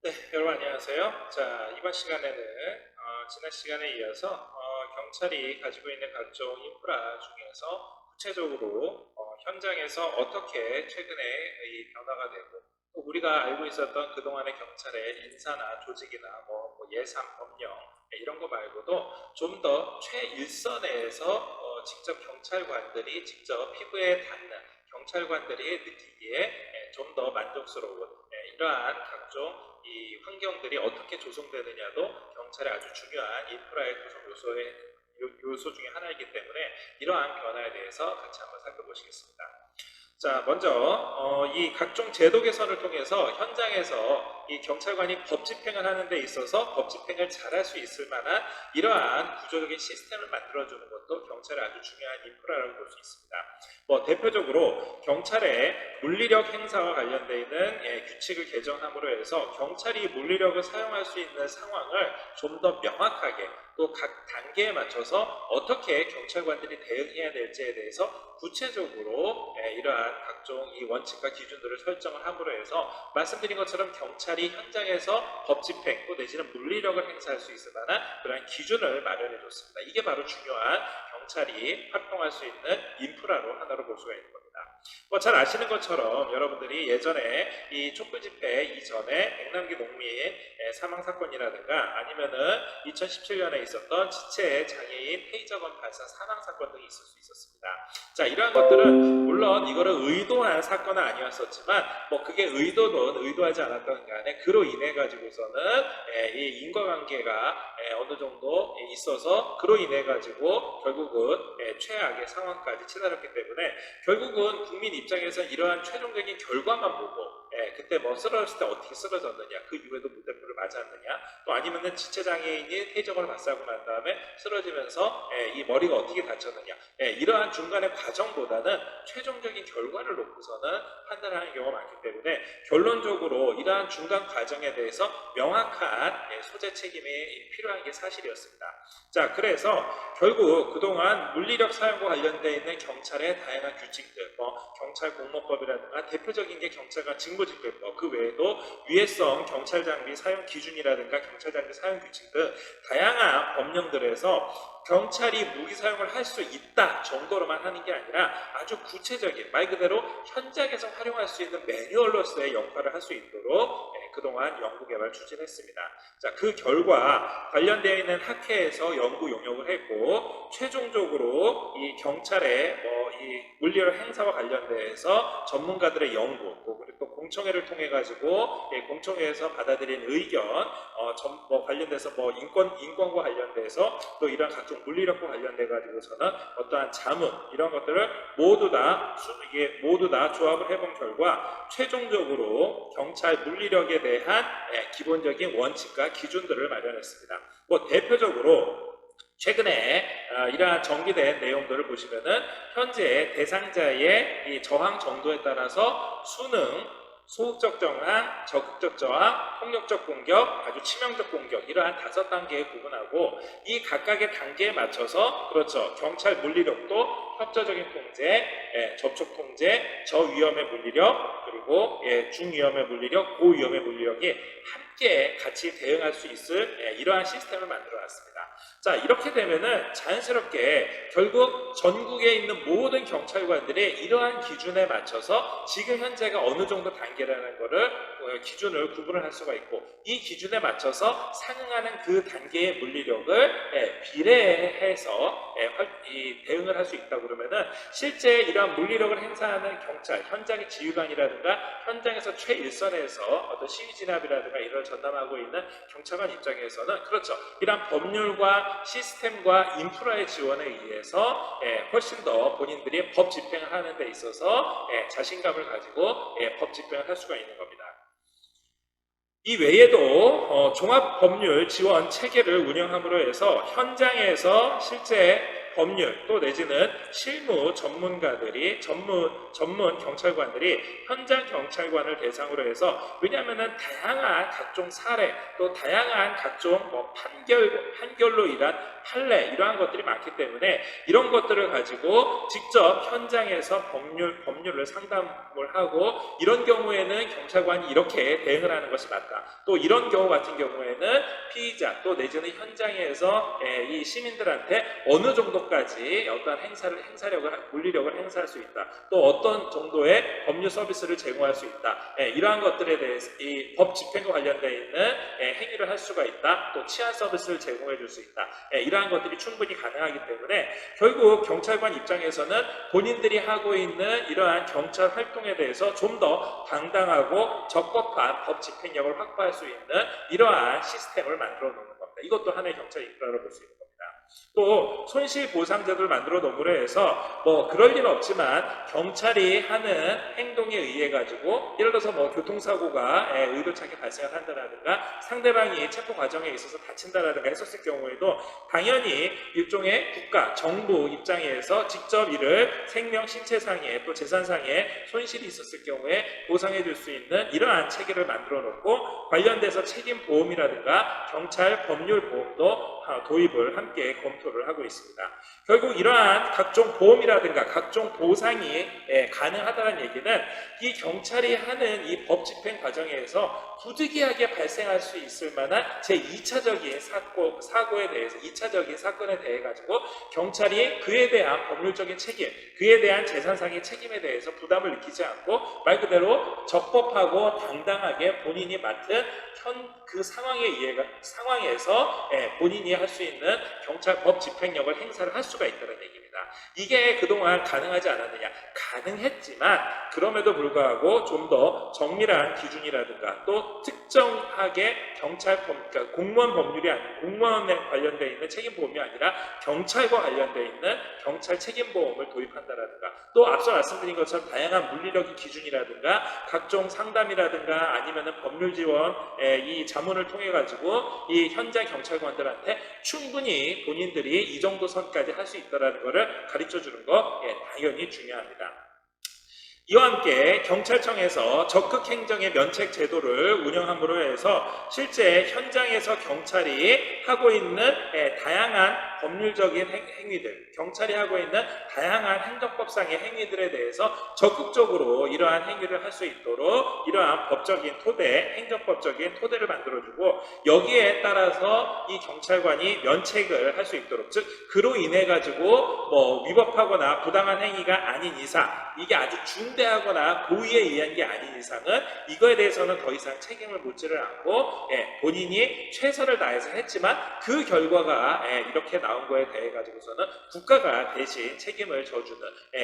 네, 여러분 안녕하세요. 자, 이번 시간에는 지난 시간에 이어서 경찰이 가지고 있는 각종 인프라 중에서 구체적으로 현장에서 어떻게 최근에 이 변화가 되고 또 우리가 알고 있었던 그동안의 경찰의 인사나 조직이나 뭐 예산, 법령 이런 거 말고도 좀 더 최일선에서 직접 경찰관들이 직접 피부에 닿는 경찰관들이 느끼기에 좀 더 만족스러운 이러한 각종 이 환경들이 어떻게 조성되느냐도 경찰의 아주 중요한 인프라의 구성 요소 중에 하나이기 때문에 이러한 변화에 대해서 같이 한번 살펴보시겠습니다. 자, 먼저 이 각종 제도 개선을 통해서 현장에서 이 경찰관이 법 집행을 하는 데 있어서 법 집행을 잘할 수 있을 만한 이러한 구조적인 시스템을 만들어주는 것도 경찰의 아주 중요한 인프라라고 볼 수 있습니다. 뭐 대표적으로 경찰의 물리력 행사와 관련되어 있는 규칙을 개정함으로 해서 경찰이 물리력을 사용할 수 있는 상황을 좀 더 명확하게 또 각 단계에 맞춰서 어떻게 경찰관들이 대응해야 될지에 대해서 구체적으로 이러한 각종 이 원칙과 기준들을 설정을 함으로 해서 말씀드린 것처럼 경찰이 현장에서 법 집행 또 내지는 물리력을 행사할 수 있을 만한 그러한 기준을 마련해 줬습니다. 이게 바로 중요한 경찰이 활동할 수 있는 인프라로 하나로 볼 수가 있는 겁니다. 뭐 잘 아시는 것처럼 여러분들이 예전에 이 촛불 집회 이전에 백남기 농민 사망 사건이라든가 아니면은 2017년에 있었던 지체 장애인 테이저건 발사 사망 사건 등이 있을 수 있었습니다. 자, 이러한 것들은 물론 이거를 의도한 사건은 아니었었지만 뭐 그게 의도든 의도하지 않았던 간에 그로 인해 가지고서는 이 인과관계가 어느 정도 있어서 그로 인해 가지고 결국은 최악의 상황까지 치달았기 때문에 결국은 국민 입장에서 이러한 최종적인 결과만 보고 그때 뭐 쓰러졌을 때 어떻게 쓰러졌느냐, 그 이후에도 무대포를 맞았느냐, 또 아니면은 지체장애인이 퇴적을 발사하고 난 다음에 쓰러지면서 이 머리가 어떻게 다쳤느냐, 이러한 중간의 과정보다는 최종적인 결과를 놓고서는 판단하는 경우가 많기 때문에 결론적으로 이러한 중간 과정에 대해서 명확한 소재 책임이 필요한 게 사실이었습니다. 자, 그래서 결국 그동안 물리력 사용과 관련되어 있는 경찰의 다양한 규칙들, 뭐 경찰 공모법이라든가 대표적인 게 경찰관 직무집행법, 그 외에도 위해성 경찰 장비 사용 기준이라든가 경찰 장비 사용 규칙 등 다양한 법령들에서 경찰이 무기 사용을 할 수 있다 정도로만 하는 게 아니라 아주 구체적인 말 그대로 현장에서 활용할 수 있는 매뉴얼로서의 역할을 할 수 있도록 그동안 연구개발 추진했습니다. 자, 그 결과 관련되어 있는 학회에서 연구 용역을 했고 최종적으로 이 경찰의 이 물리력 행사와 관련돼서 전문가들의 연구 그리고 또 공청회를 통해 가지고 공청회에서 받아들인 의견 관련돼서 인권과 관련돼서 또 이런 각종 물리력과 관련돼 가지고서는 어떠한 자문 이런 것들을 모두 다 조합을 해본 결과 최종적으로 경찰 물리력에 대한 기본적인 원칙과 기준들을 마련했습니다. 뭐 대표적으로 최근에 이러한 정비된 내용들을 보시면은 현재 대상자의 이 저항 정도에 따라서 수능, 소극적 저항, 적극적 저항, 폭력적 공격, 아주 치명적 공격 이러한 5단계에 구분하고 이 각각의 단계에 맞춰서 그렇죠. 경찰 물리력도 협조적인 통제, 접촉 통제, 저위험의 물리력 그리고 중위험의 물리력, 고위험의 물리력이 함께 같이 대응할 수 있을 이러한 시스템을 만들어놨습니다. 자, 이렇게 되면은 자연스럽게 결국 전국에 있는 모든 경찰관들이 이러한 기준에 맞춰서 지금 현재가 어느 정도 단계라는 것을 기준을 구분을 할 수가 있고 이 기준에 맞춰서 상응하는 그 단계의 물리력을 비례해서 대응을 할 수 있다 그러면은 실제 이러한 물리력을 행사하는 경찰 현장의 지휘관이라든가 현장에서 최일선에서 어떤 시위 진압이라든가 이걸 전담하고 있는 경찰관 입장에서는 그렇죠. 이러한 법률과 시스템과 인프라의 지원에 의해서 훨씬 더 본인들이 법 집행을 하는 데 있어서 자신감을 가지고 법 집행을 할 수가 있는 겁니다. 이 외에도 종합법률 지원 체계를 운영함으로 해서 현장에서 실제 법률 또 내지는 실무 전문가들이 전문 경찰관들이 현장 경찰관을 대상으로 해서, 왜냐하면은 다양한 각종 사례 또 다양한 각종 판결로 인한 판례 이러한 것들이 많기 때문에 이런 것들을 가지고 직접 현장에서 법률을 상담을 하고, 이런 경우에는 경찰관이 이렇게 대응을 하는 것이 맞다. 또 이런 경우 같은 경우에는 피의자 또 내지는 현장에서 이 시민들한테 어느 정도까지 어떤 물리력을 행사할 수 있다. 또 어떤 정도의 법률 서비스를 제공할 수 있다. 이러한 것들에 대해서 이 법 집행과 관련되어 있는 행위를 할 수가 있다. 또 치안 서비스를 제공해 줄 수 있다. 이러한 것들이 충분히 가능하기 때문에 결국 경찰관 입장에서는 본인들이 하고 있는 이러한 경찰 활동에 대해서 좀 더 당당하고 적법한 법 집행력을 확보할 수 있는 이러한 시스템을 만들어 놓는 겁니다. 이것도 하나의 경찰 인프라로 볼 수 있는 겁니다. 또 손실보상제도를 만들어 놓음으로 해서 그럴 리는 없지만 경찰이 하는 행동에 의해 가지고 예를 들어서 교통사고가 의도차게 발생을 한다라든가 상대방이 체포 과정에 있어서 다친다라든가 했었을 경우에도 당연히 일종의 국가, 정부 입장에서 직접 이를 생명, 신체상의 또 재산상의 손실이 있었을 경우에 보상해 줄 수 있는 이러한 체계를 만들어 놓고, 관련돼서 책임보험이라든가 경찰 법률보험도 도입을 함께 검토를 하고 있습니다. 결국 이러한 각종 보험이라든가 각종 보상이 가능하다는 얘기는 이 경찰이 하는 이 법 집행 과정에서 부득이하게 발생할 수 있을 만한 제2차적인 사고에 대해서 2차적인 사건에 대해 가지고 경찰이 그에 대한 법률적인 책임, 그에 대한 재산상의 책임에 대해서 부담을 느끼지 않고 말 그대로 적법하고 당당하게 본인이 맡은 그 상황에서 본인이 할 수 있는 경찰 법 집행력을 행사를 할 수가 있다는 얘기입니다. 이게 그동안 가능하지 않았느냐? 가능했지만 그럼에도 불구하고 좀 더 정밀한 기준이라든가 또 특정하게 그러니까 공무원 법률이 아닌 공무원에 관련되어 있는 책임보험이 아니라 경찰과 관련되어 있는 경찰 책임보험을 도입한다라든가, 또 앞서 말씀드린 것처럼 다양한 물리력의 기준이라든가 각종 상담이라든가 아니면은 법률 지원 이 자문을 통해 가지고 이 현장 경찰관들한테 충분히 본인들이 이 정도 선까지 할 수 있다라는 것을 가르쳐 주는 거 당연히 중요합니다. 이와 함께 경찰청에서 적극 행정의 면책 제도를 운영함으로 해서 실제 현장에서 경찰이 하고 있는 다양한 법률적인 행위들, 경찰이 하고 있는 다양한 행정법상의 행위들에 대해서 적극적으로 이러한 행위를 할 수 있도록 이러한 법적인 토대, 행정법적인 토대를 만들어주고, 여기에 따라서 이 경찰관이 면책을 할 수 있도록, 즉 그로 인해 가지고 위법하거나 부당한 행위가 아닌 이상, 이게 아주 중대하거나 고의에 의한 게 아닌 이상은 이거에 대해서는 더 이상 책임을 묻지를 않고 본인이 최선을 다해서 했지만 그 결과가 이렇게 나온 거에 대해 가지고서는 국가가 대신 책임을 져주는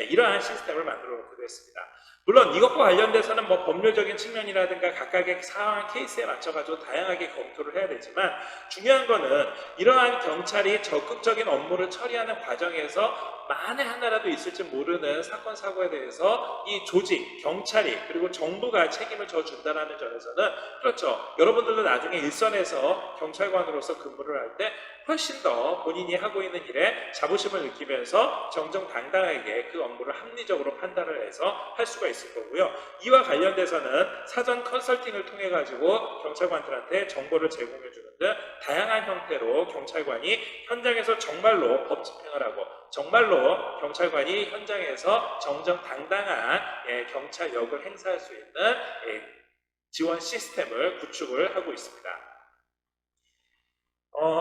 이러한 시스템을 만들어 놓기도 했습니다. 물론 이것과 관련돼서는 법률적인 측면이라든가 각각의 상황 케이스에 맞춰가지고 다양하게 검토를 해야 되지만, 중요한 거는 이러한 경찰이 적극적인 업무를 처리하는 과정에서 만에 하나라도 있을지 모르는 사건 사고에 대해서 이 조직, 경찰이 그리고 정부가 책임을 져준다는 점에서는 그렇죠. 여러분들도 나중에 일선에서 경찰관으로서 근무를 할 때 훨씬 더 본인이 하고 있는 일에 자부심을 느끼면서 정정당당하게 그 업무를 합리적으로 판단을 해서 할 수가 있을 거고요. 이와 관련돼서는 사전 컨설팅을 통해 가지고 경찰관들한테 정보를 제공해 주는 등 다양한 형태로 경찰관이 현장에서 정말로 법 집행을 하고 정말로 경찰관이 현장에서 정정당당한 경찰 역을 행사할 수 있는 지원 시스템을 구축을 하고 있습니다.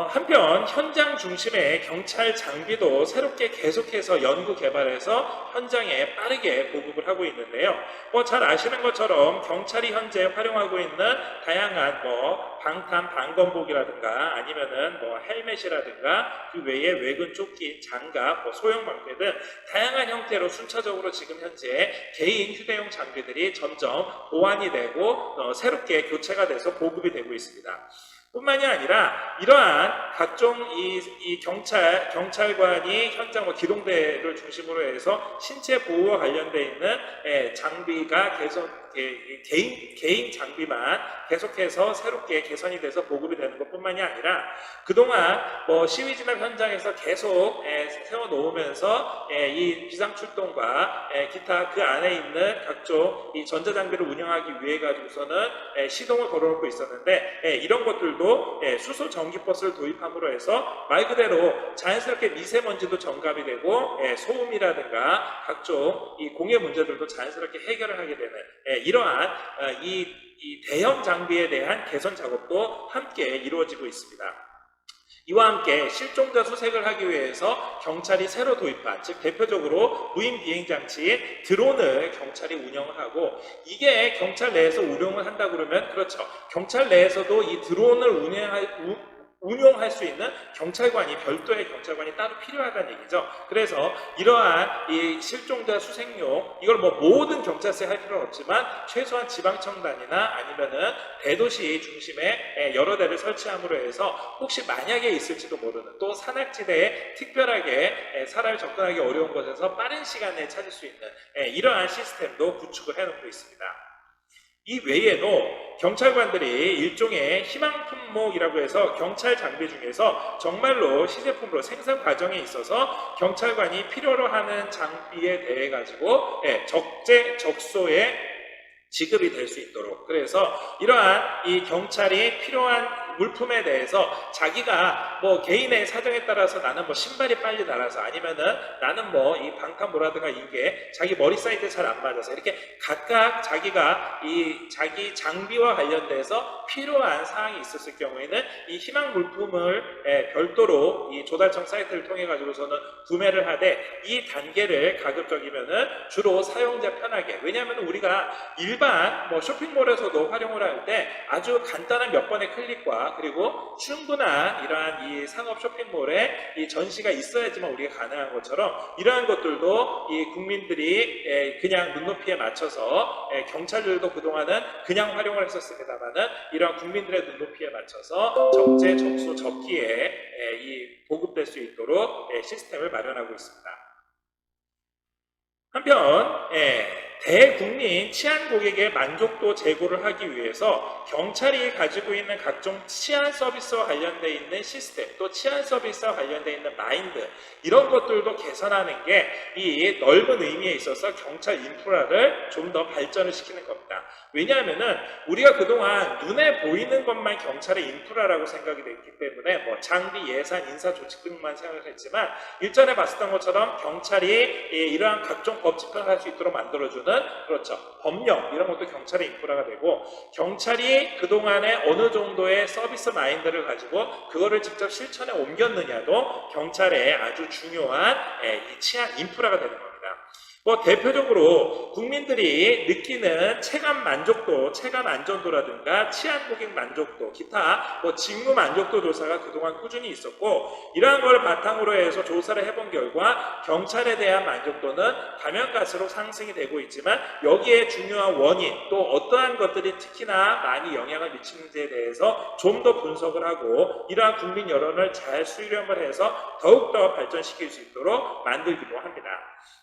한편 현장 중심의 경찰 장비도 새롭게 계속해서 연구 개발해서 현장에 빠르게 보급을 하고 있는데요. 잘 아시는 것처럼 경찰이 현재 활용하고 있는 다양한 방탄 방검복이라든가 아니면은 헬멧이라든가 그 외에 외근 조끼, 장갑, 소형 방패 등 다양한 형태로 순차적으로 지금 현재 개인 휴대용 장비들이 점점 보완이 되고 새롭게 교체가 돼서 보급이 되고 있습니다. 뿐만이 아니라 이러한 각종 이 경찰관이 현장 기동대를 중심으로 해서 신체 보호와 관련되어 있는 장비가 개인 장비만 계속해서 새롭게 개선이 돼서 보급이 되는 것뿐만이 아니라 그동안 뭐 시위 진압 현장에서 계속 세워놓으면서 이 비상출동과 기타 그 안에 있는 각종 이 전자장비를 운영하기 위해 가지고서는 시동을 걸어놓고 있었는데 이런 것들도 수소 전기버스를 도입함으로 해서 말 그대로 자연스럽게 미세먼지도 정갑이 되고 소음이라든가 각종 이 공해 문제들도 자연스럽게 해결을 하게 되는 이러한 이 대형 장비에 대한 개선 작업도 함께 이루어지고 있습니다. 이와 함께 실종자 수색을 하기 위해서 경찰이 새로 도입한, 즉 대표적으로 무인 비행장치인 드론을 경찰이 운영을 하고, 이게 경찰 내에서 운용을 한다 그러면 그렇죠, 경찰 내에서도 이 드론을 운용할 수 있는 경찰관이, 별도의 경찰관이 따로 필요하다는 얘기죠. 그래서 이러한 이 실종자 수색용, 이걸 뭐 모든 경찰서에 할 필요는 없지만 최소한 지방청단이나 아니면은 대도시 중심에 여러 대를 설치함으로 해서 혹시 만약에 있을지도 모르는, 또 산악지대에 특별하게 사람이 접근하기 어려운 곳에서 빠른 시간 내에 찾을 수 있는 이러한 시스템도 구축을 해놓고 있습니다. 이 외에도 경찰관들이 일종의 희망품목이라고 해서 경찰 장비 중에서 정말로 시제품으로 생산 과정에 있어서 경찰관이 필요로 하는 장비에 대해 가지고 적재적소에 지급이 될 수 있도록, 그래서 이러한 이 경찰이 필요한 물품에 대해서 자기가 뭐 개인의 사정에 따라서 나는 뭐 신발이 빨리 닳아서, 아니면은 나는 뭐 이 방탄모라든가 이게 자기 머리 사이즈에 잘 안 맞아서, 이렇게 각각 자기가 이 자기 장비와 관련돼서 필요한 사항이 있었을 경우에는 이 희망 물품을 별도로 이 조달청 사이트를 통해 가지고서는 구매를 하되, 이 단계를 가급적이면은 주로 사용자 편하게, 왜냐하면 우리가 일반 뭐 쇼핑몰에서도 활용을 할 때 아주 간단한 몇 번의 클릭과 그리고 충분한 이러한 이 상업 쇼핑몰에 이 전시가 있어야지만 우리가 가능한 것처럼, 이러한 것들도 이 국민들이 그냥 눈높이에 맞춰서, 경찰들도 그동안은 그냥 활용을 했었습니다만은 이러한 국민들의 눈높이에 맞춰서 적재적소 적기에 이 보급될 수 있도록 시스템을 마련하고 있습니다. 한편 대국민 치안 고객의 만족도 제고를 하기 위해서 경찰이 가지고 있는 각종 치안 서비스와 관련되어 있는 시스템, 또 치안 서비스와 관련되어 있는 마인드, 이런 것들도 개선하는 게 이 넓은 의미에 있어서 경찰 인프라를 좀 더 발전을 시키는 겁니다. 왜냐하면은 우리가 그동안 눈에 보이는 것만 경찰의 인프라라고 생각이 됐기 때문에 뭐 장비, 예산, 인사 조직 등만 생각했지만, 일전에 봤었던 것처럼 경찰이 이러한 각종 법 집행을 할 수 있도록 만들어주는, 그렇죠, 법령, 이런 것도 경찰의 인프라가 되고, 경찰이 그동안에 어느 정도의 서비스 마인드를 가지고 그거를 직접 실천에 옮겼느냐도 경찰의 아주 중요한 이 치안 인프라가 되는 겁니다. 뭐 대표적으로 국민들이 느끼는 체감 만족도, 체감 안전도라든가 치안 고객 만족도, 기타 뭐 직무 만족도 조사가 그동안 꾸준히 있었고, 이러한 걸 바탕으로 해서 조사를 해본 결과 경찰에 대한 만족도는 가면 갈수록 상승이 되고 있지만, 여기에 중요한 원인, 또 어떠한 것들이 특히나 많이 영향을 미치는지에 대해서 좀 더 분석을 하고, 이러한 국민 여론을 잘 수렴을 해서 더욱더 발전시킬 수 있도록 만들기도 합니다.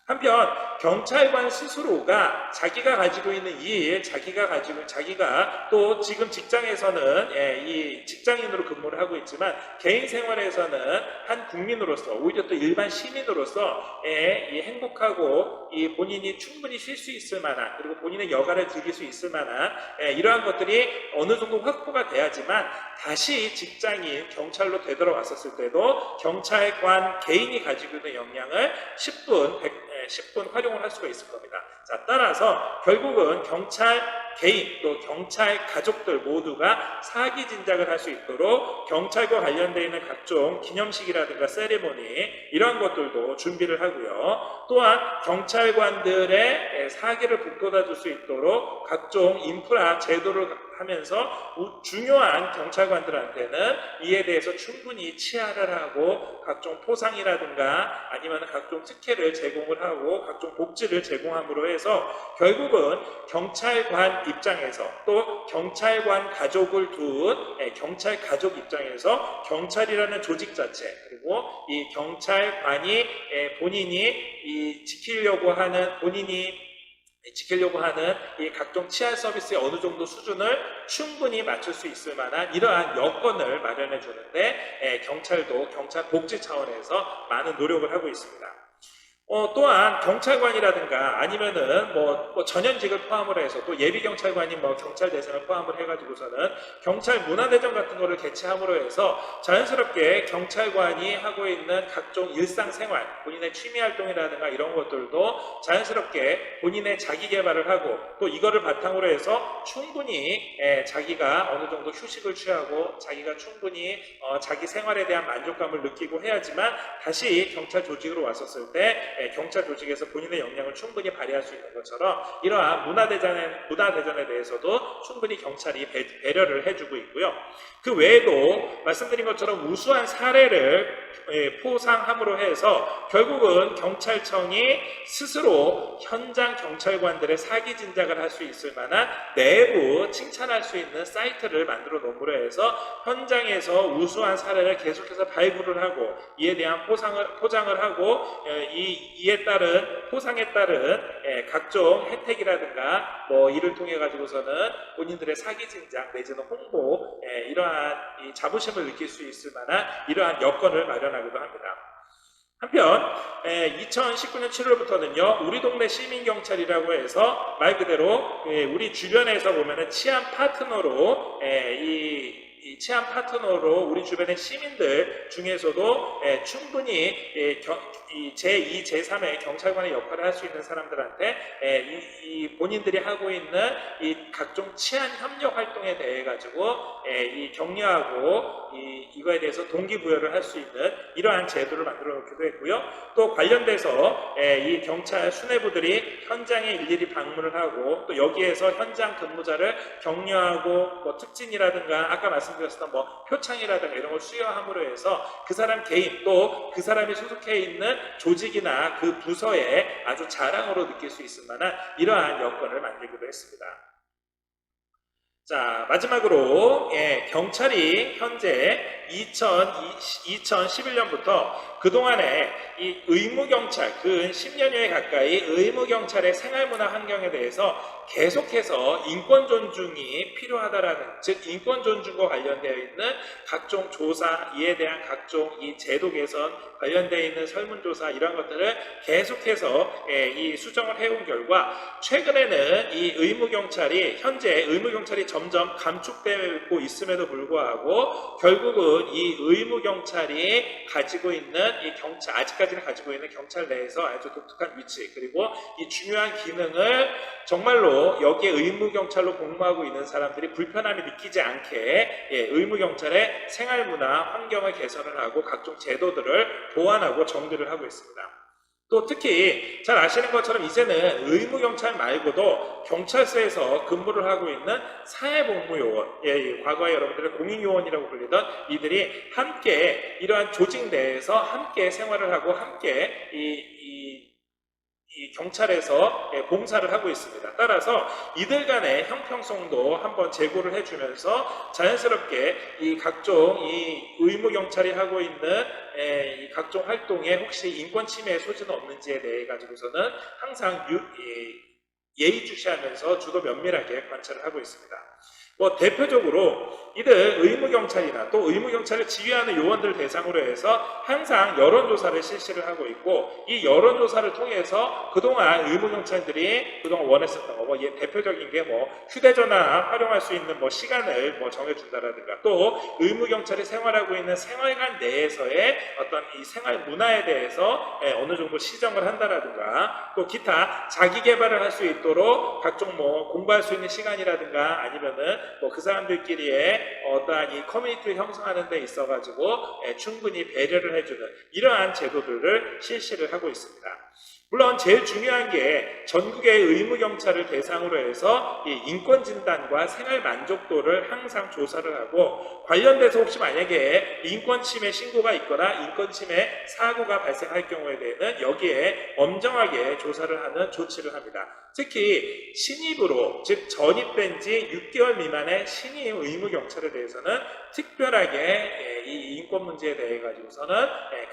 한편 경찰관 스스로가 자기가 가지고 있는 일, 자기가 또 지금 직장에서는 이 직장인으로 근무를 하고 있지만, 개인 생활에서는 한 국민으로서, 오히려 또 일반 시민으로서 이 행복하고 이 본인이 충분히 쉴 수 있을 만한, 그리고 본인의 여가를 즐길 수 있을 만한 이러한 것들이 어느 정도 확보가 돼야지만 다시 직장인 경찰로 되돌아왔었을 때도 경찰관 개인이 가지고 있는 역량을 10분 활용을 할 수가 있을 겁니다. 자, 따라서 결국은 경찰 개인, 또 경찰 가족들 모두가 사기 진작을 할 수 있도록 경찰과 관련되어 있는 각종 기념식이라든가 세리머니, 이런 것들도 준비를 하고요. 또한 경찰관들의 사기를 북돋아 줄 수 있도록 각종 인프라 제도를 하면서 중요한 경찰관들한테는 이에 대해서 충분히 치아를 하고 각종 포상이라든가 아니면 각종 특혜를 제공을 하고 각종 복지를 제공함으로 해서, 결국은 경찰관 입장에서, 또 경찰관 가족을 둔 경찰 가족 입장에서 경찰이라는 조직 자체, 그리고 이 경찰관이 본인이 지키려고 하는, 본인이 지키려고 하는 이 각종 치안 서비스의 어느 정도 수준을 충분히 맞출 수 있을 만한 이러한 여건을 마련해 주는데 경찰도 경찰 복지 차원에서 많은 노력을 하고 있습니다. 또한 경찰관이라든가 아니면은 뭐 전현직을 포함을 해서 또 예비경찰관이 뭐 경찰대상을 포함을 해가지고서는 경찰 문화대전 같은 거를 개최함으로 해서 자연스럽게 경찰관이 하고 있는 각종 일상생활, 본인의 취미활동이라든가 이런 것들도 자연스럽게 본인의 자기 개발을 하고 또 이거를 바탕으로 해서 충분히 자기가 어느 정도 휴식을 취하고 자기가 충분히 자기 생활에 대한 만족감을 느끼고 해야지만 다시 경찰 조직으로 왔었을 때 경찰 조직에서 본인의 역량을 충분히 발휘할 수 있는 것처럼 이러한 문화대전에 대해서도 충분히 경찰이 배려를 해주고 있고요. 그 외에도 말씀드린 것처럼 우수한 사례를 포상함으로 해서 결국은 경찰청이 스스로 현장 경찰관들의 사기 진작을 할 수 있을 만한 내부 칭찬할 수 있는 사이트를 만들어 놓음으로 해서 현장에서 우수한 사례를 계속해서 발굴을 하고 이에 대한 포장을 하고 이에 따른 포상에 따른 각종 혜택이라든가 뭐 이를 통해 가지고서는 본인들의 사기 진작 내지는 홍보 이러한 이 자부심을 느낄 수 있을 만한 이러한 여건을 마련하기도 합니다. 한편 2019년 7월부터는요 우리 동네 시민경찰이라고 해서 말 그대로 우리 주변에서 보면은 치안 파트너로 이 치안 파트너로 우리 주변의 시민들 중에서도 충분히 제2, 제3의 경찰관의 역할을 할 수 있는 사람들한테 이 본인들이 하고 있는 이 각종 치안 협력 활동에 대해 가지고 이 격려하고 이거에 대해서 동기부여를 할 수 있는 이러한 제도를 만들어 놓기도 했고요. 또 관련돼서 이 경찰 수뇌부들이 현장에 일일이 방문을 하고 또 여기에서 현장 근무자를 격려하고 뭐 특진이라든가 아까 말씀드렸던 뭐 표창이라든가 이런 걸 수여함으로 해서 그 사람 개인 또 그 사람이 소속해 있는 조직이나 그 부서에 아주 자랑으로 느낄 수 있을 만한 이러한 여건을 만들기도 했습니다. 자, 마지막으로 경찰이 현재 2011년부터 그동안에 이 의무경찰, 근 10년여에 가까이 의무경찰의 생활문화 환경에 대해서 계속해서 인권 존중이 필요하다라는, 즉 인권 존중과 관련되어 있는 각종 조사, 이에 대한 각종 이 제도 개선 관련되어 있는 설문조사 이런 것들을 계속해서 이 수정을 해온 결과 최근에는 이 의무경찰이 현재 의무경찰이 점점 감축되고 있음에도 불구하고 결국은 이 의무경찰이 가지고 있는 이 경찰, 아직까지는 가지고 있는 경찰 내에서 아주 독특한 위치 그리고 이 중요한 기능을 정말로 여기에 의무경찰로 복무하고 있는 사람들이 불편함이 느끼지 않게 의무경찰의 생활문화 환경을 개선을 하고 각종 제도들을 보완하고 정비를 하고 있습니다. 또 특히 잘 아시는 것처럼 이제는 의무경찰 말고도 경찰서에서 근무를 하고 있는 사회복무요원, 과거에 여러분들의 공익요원이라고 불리던 이들이 함께 이러한 조직 내에서 함께 생활을 하고 함께 이 경찰에서 봉사를 하고 있습니다. 따라서 이들 간의 형평성도 한번 제고를 해주면서 자연스럽게 이 각종 이 의무경찰이 하고 있는 이 각종 활동에 혹시 인권 침해의 소지는 없는지에 대해 가지고서는 항상 예의주시하면서 주로 면밀하게 관찰을 하고 있습니다. 뭐 대표적으로 이들 의무경찰이나 또 의무경찰을 지휘하는 요원들 대상으로 해서 항상 여론조사를 실시를 하고 있고 이 여론조사를 통해서 그동안 의무경찰들이 그동안 원했었던 거 대표적인 게 뭐 휴대전화 활용할 수 있는 뭐 시간을 뭐 정해준다라든가 또 의무경찰이 생활하고 있는 생활관 내에서의 어떤 이 생활 문화에 대해서 어느 정도 시정을 한다라든가 또 기타 자기 개발을 할 수 있도록 각종 뭐 공부할 수 있는 시간이라든가 아니면은 뭐 그 사람들끼리의 어떠한 이 커뮤니티를 형성하는 데 있어가지고 충분히 배려를 해주는 이러한 제도들을 실시를 하고 있습니다. 물론 제일 중요한 게 전국의 의무경찰을 대상으로 해서 이 인권진단과 생활만족도를 항상 조사를 하고 관련돼서 혹시 만약에 인권침해 신고가 있거나 인권침해 사고가 발생할 경우에 대해서는 여기에 엄정하게 조사를 하는 조치를 합니다. 특히 신입으로 즉 전입된 지 6개월 미만의 신입 의무경찰에 대해서는 특별하게 이 인권 문제에 대해 가지고서는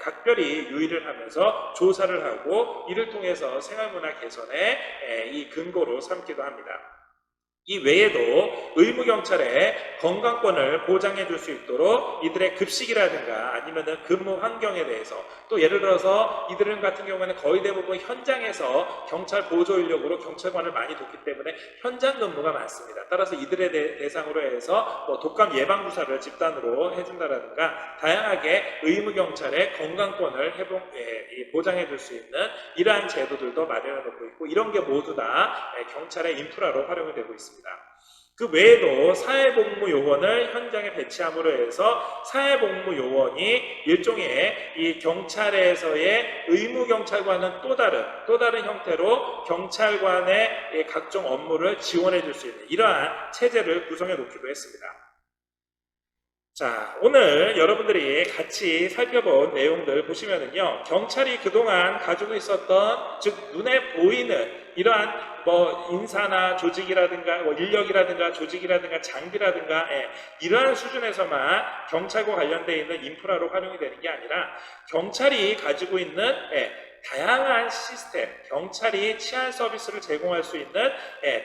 각별히 유의를 하면서 조사를 하고 이를 통해서 생활문화 개선의 이 근거로 삼기도 합니다. 이 외에도 의무경찰의 건강권을 보장해 줄 수 있도록 이들의 급식이라든가 아니면은 근무 환경에 대해서 또 예를 들어서 이들은 같은 경우에는 거의 대부분 현장에서 경찰 보조 인력으로 경찰관을 많이 뒀기 때문에 현장 근무가 많습니다. 따라서 이들의 대상으로 해서 뭐 독감 예방 주사를 집단으로 해준다라든가 다양하게 의무경찰의 건강권을 보장해 줄 수 있는 이러한 제도들도 마련해 놓고 있고 이런 게 모두 다 경찰의 인프라로 활용이 되고 있습니다. 그 외에도 사회복무요원을 현장에 배치함으로 해서 사회복무요원이 일종의 이 경찰에서의 의무경찰과는 또 다른 형태로 경찰관의 각종 업무를 지원해 줄 수 있는 이러한 체제를 구성해 놓기도 했습니다. 자, 오늘 여러분들이 같이 살펴본 내용들 보시면은요, 경찰이 그동안 가지고 있었던, 즉, 눈에 보이는 이러한 인사나 조직이라든가, 인력이라든가, 조직이라든가, 장비라든가, 이러한 수준에서만 경찰과 관련되어 있는 인프라로 활용이 되는 게 아니라, 경찰이 가지고 있는, 다양한 시스템, 경찰이 치안 서비스를 제공할 수 있는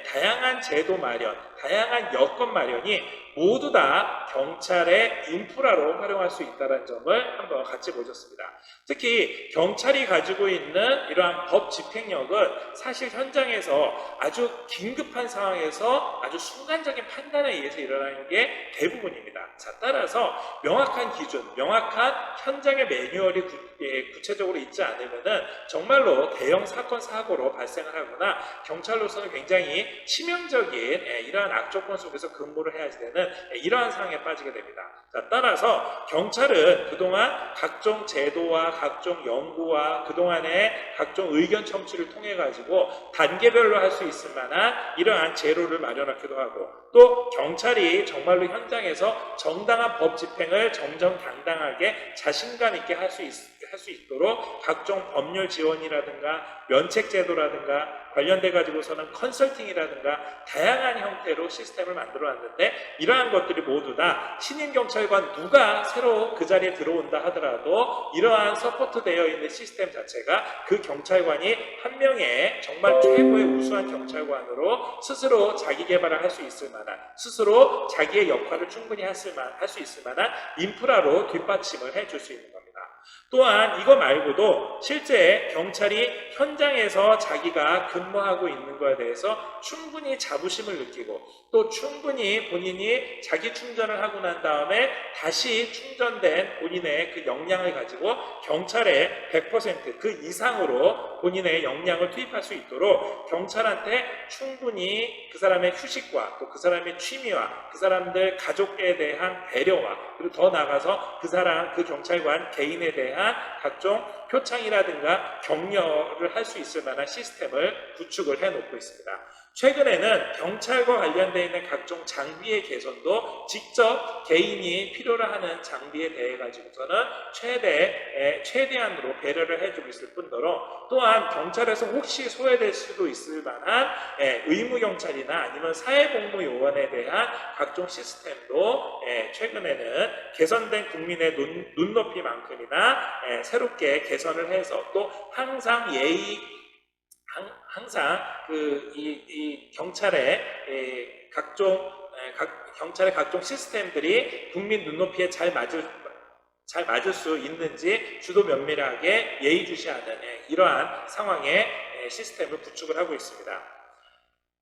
다양한 제도 마련, 다양한 여건 마련이 모두 다 경찰의 인프라로 활용할 수 있다는 점을 한번 같이 보셨습니다. 특히 경찰이 가지고 있는 이러한 법 집행력은 사실 현장에서 아주 긴급한 상황에서 아주 순간적인 판단에 의해서 일어나는 게 대부분입니다. 자, 따라서 명확한 기준, 명확한 현장의 매뉴얼이 구체적으로 있지 않으면은 정말로 대형 사건 사고로 발생을 하거나 경찰로서는 굉장히 치명적인 이러한 악조건 속에서 근무를 해야 되는 이러한 상황에 빠지게 됩니다. 자, 따라서 경찰은 그동안 각종 제도와 각종 연구와 그동안의 각종 의견 청취를 통해 가지고 단계별로 할 수 있을 만한 이러한 제도를 마련하기도 하고 또 경찰이 정말로 현장에서 정당한 법 집행을 정정당당하게 자신감 있게 할 수 있도록 각종 법률 지원이라든가 면책 제도라든가 관련돼 가지고서는 컨설팅이라든가 다양한 형태로 시스템을 만들어 놨는데 이러한 것들이 모두 다 신임 경찰관 누가 새로 그 자리에 들어온다 하더라도 이러한 서포트 되어 있는 시스템 자체가 그 경찰관이 한 명의 정말 최고의 우수한 경찰관으로 스스로 자기 개발을 할 수 있을 만한 스스로 자기의 역할을 충분히 할 수 있을 만한 인프라로 뒷받침을 해줄 수 있는 겁니다. 또한 이거 말고도 실제 경찰이 현장에서 자기가 근무하고 있는 것에 대해서 충분히 자부심을 느끼고 또 충분히 본인이 자기 충전을 하고 난 다음에 다시 충전된 본인의 그 역량을 가지고 경찰에 100% 그 이상으로 본인의 역량을 투입할 수 있도록 경찰한테 충분히 그 사람의 휴식과 또 그 사람의 취미와 그 사람들 가족에 대한 배려와 그리고 더 나아가서 그 경찰관 개인에 대한 각종 표창이라든가 격려를 할 수 있을 만한 시스템을 구축을 해놓고 있습니다. 최근에는 경찰과 관련되어 있는 각종 장비의 개선도 직접 개인이 필요로 하는 장비에 대해 가지고서는 최대한으로 배려를 해주고 있을 뿐더러 또한 경찰에서 혹시 소외될 수도 있을 만한 의무경찰이나 아니면 사회복무요원에 대한 각종 시스템도 최근에는 개선된 국민의 눈높이만큼이나 새롭게 개선을 해서 또 항상 이 경찰의 경찰의 각종 시스템들이 국민 눈높이에 잘 맞을 수 있는지 주도 면밀하게 예의주시하는 이러한 상황의 시스템을 구축을 하고 있습니다.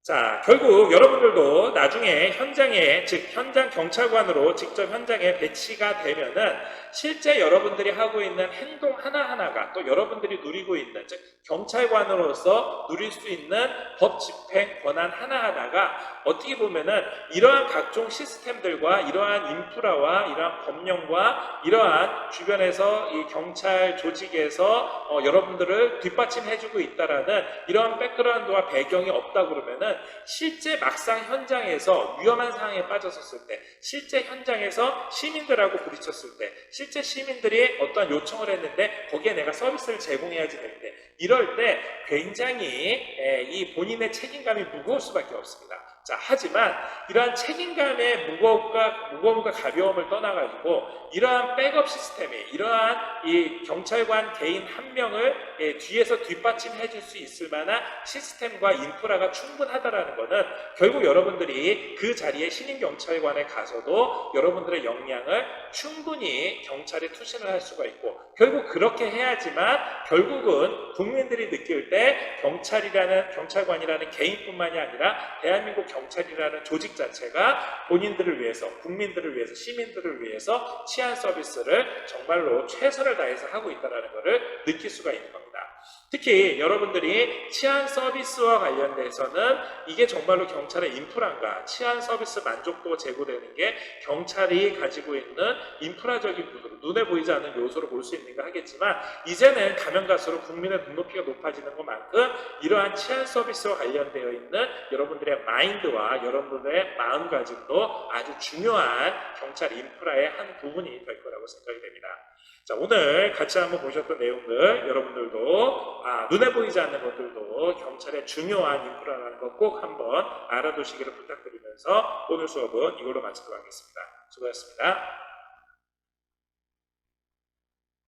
자, 결국 여러분들도 나중에 현장에, 즉 현장 경찰관으로 직접 현장에 배치가 되면은 실제 여러분들이 하고 있는 행동 하나하나가 또 여러분들이 누리고 있는, 즉 경찰관으로서 누릴 수 있는 법 집행 권한 하나하나가 어떻게 보면은 이러한 각종 시스템들과 이러한 인프라와 이러한 법령과 이러한 주변에서 이 경찰 조직에서 여러분들을 뒷받침해주고 있다라는 이러한 백그라운드와 배경이 없다 그러면은 실제 막상 현장에서 위험한 상황에 빠졌었을 때, 실제 현장에서 시민들하고 부딪혔을 때, 실제 시민들이 어떤 요청을 했는데 거기에 내가 서비스를 제공해야지 되는데 이럴 때 굉장히 이 본인의 책임감이 무거울 수밖에 없습니다. 자, 하지만 이러한 책임감의 무거움과 가벼움을 떠나가지고 이러한 백업 시스템이 이러한 이 경찰관 개인 한 명을 뒤에서 뒷받침해 줄 수 있을 만한 시스템과 인프라가 충분하다라는 것은 결국 여러분들이 그 자리에 신임 경찰관에 가서도 여러분들의 역량을 충분히 경찰에 투신을 할 수가 있고 결국 그렇게 해야지만 결국은 국민들이 느낄 때 경찰관이라는 개인뿐만이 아니라 대한민국 경찰이라는 조직 자체가 본인들을 위해서, 국민들을 위해서, 시민들을 위해서 치안 서비스를 정말로 최선을 다해서 하고 있다는 것을 느낄 수가 있는 겁니다. 특히 여러분들이 치안 서비스와 관련돼서는 이게 정말로 경찰의 인프라인가, 치안 서비스 만족도가 제고되는 게 경찰이 가지고 있는 인프라적인 요소로, 눈에 보이지 않는 요소로 볼 수 있는가 하겠지만 이제는 가면 갈수록 국민의 눈높이가 높아지는 것만큼 이러한 치안 서비스와 관련되어 있는 여러분들의 마인드와 여러분들의 마음가짐도 아주 중요한 경찰 인프라의 한 부분이 될 거라고 생각이 됩니다. 자, 오늘 같이 한번 보셨던 내용들 여러분들도 눈에 보이지 않는 것들도 경찰의 중요한 인프라라는 것 꼭 한번 알아두시기를 부탁드리면서 오늘 수업은 이걸로 마치도록 하겠습니다. 수고하셨습니다.